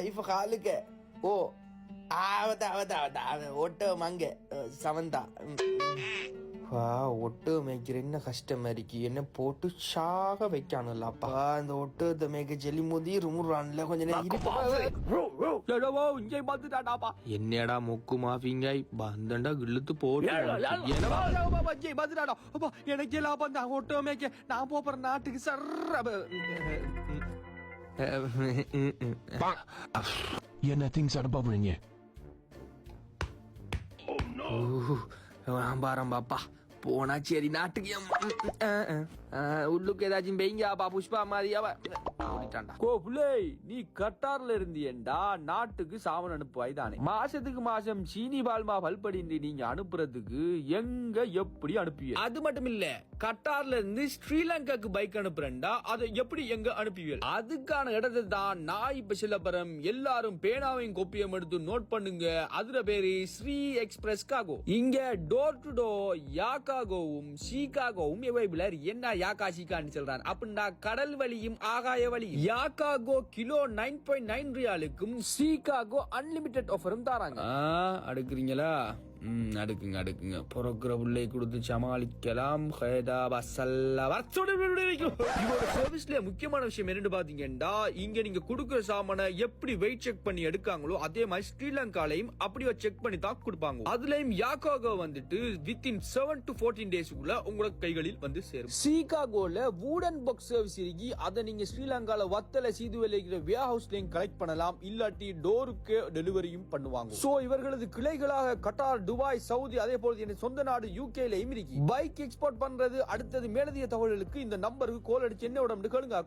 இப்ப காலுக்கு ஓ ஒட்ட மங்க சமந்தா ஒட்டு மேய்க்கிற என்ன கஷ்டமா இருக்கு என்ன போட்டு சாக வைக்கானுல்லப்பா அந்த ஒட்டு மேய்க்க ஜெல்லி மோதி ரூமுறான்ல கொஞ்ச நேரம் என்னடா மொக்கு மாஃபிங்க பந்தண்டா இழுத்து போட்டு எனக்கு எல்லாம் பந்தா ஒட்டு மேய்க்க நான் போறேன் நாட்டுக்கு சர்ற என்ன திங்ஸ் அனுப்புறீங்க பாரம் பாப்பா போனா சரி நாட்டுக்கு உள்ளுக்கு ஏதாச்சும் பெய்யாப்பா புஷ்பா மாதிரியாவா நீ கட்டார்ல இருந்தியண்டா நாட்டுக்கு சாமன் அனுப்புவாய் தானே மாசத்துக்கு மாசம் சீனி பால்மா பல்படி நீங்க அனுப்புறதுக்கு எங்க எப்படி அனுப்புவீங்க? அது மட்டும் இல்ல கட்டார்ல இருந்து ஸ்ரீலங்காக்கு பைக் அனுப்புறேன்டா அதை எப்படி எங்க அனுப்புவீங்க? அதுக்கான இடத்தை தான் நான் இப்ப சிலப்பரம் எல்லாரும் பேனாவையும் கொப்பியம் எடுத்து நோட் பண்ணுங்க. அதுல பேரு ஸ்ரீ எக்ஸ்பிரஸ் காகோ. இங்க டோர் டு டோர் யாக்காகோவும் ஷீகாகோவும் அவைலபிள். என்ன யாக்கா ஷீகான்னு சொல்றான் அப்படின்னா கடல் வழியும் ஆகாய வழி. யாக்காகோ கிலோ 9.9 ரியாலுக்கும் ஷீகாகோ அன்லிமிட்டெட் ஆஃபரும் தராங்க. அடுக்குறீங்களா? அடுக்குங்க பொறக்கிற உள்ளே கொடுத்து சமாளிக்கலாம். முக்கியமான விஷயம் என்னன்னு பாத்தீங்கன்னா இங்க நீங்க கொடுக்குற சாமான எப்படி வெயிட் செக் பண்ணி எடுக்காங்களோ அதே மாதிரி ஸ்ரீலங்காலையும் அப்படி செக் பண்ணி தான் கொடுப்பாங்க. அதுலயும் யாக்காகோ வந்துட்டு வித்தின் 7 to 14 டேஸ்க்குள்ள உங்களோட கைகளில் வந்து சேரும். ஷீகாகோல வூடன் பாக்ஸ் சர்வீஸ் இருக்கு. அதை நீங்க ஸ்ரீலங்கால வத்தல சீதுவெளியில் இருக்கிற வியா ஹவுஸ்லயும் கலெக்ட் பண்ணலாம். இல்லாட்டி டோருக்கு டெலிவரியும் பண்ணுவாங்க. சோ இவர்களது கிளைகளாக கட்டார், துபாய், சவுதி, அதே போல என் சொந்த நாடு யூகேல இருக்கு. பைக் எக்ஸ்போர்ட் பண்றது அடுத்தது மேலதிக தகவல்களுக்கு இந்த நம்பருக்கு கால் அடிச்சு என்ன உடம்பு கேளுங்க.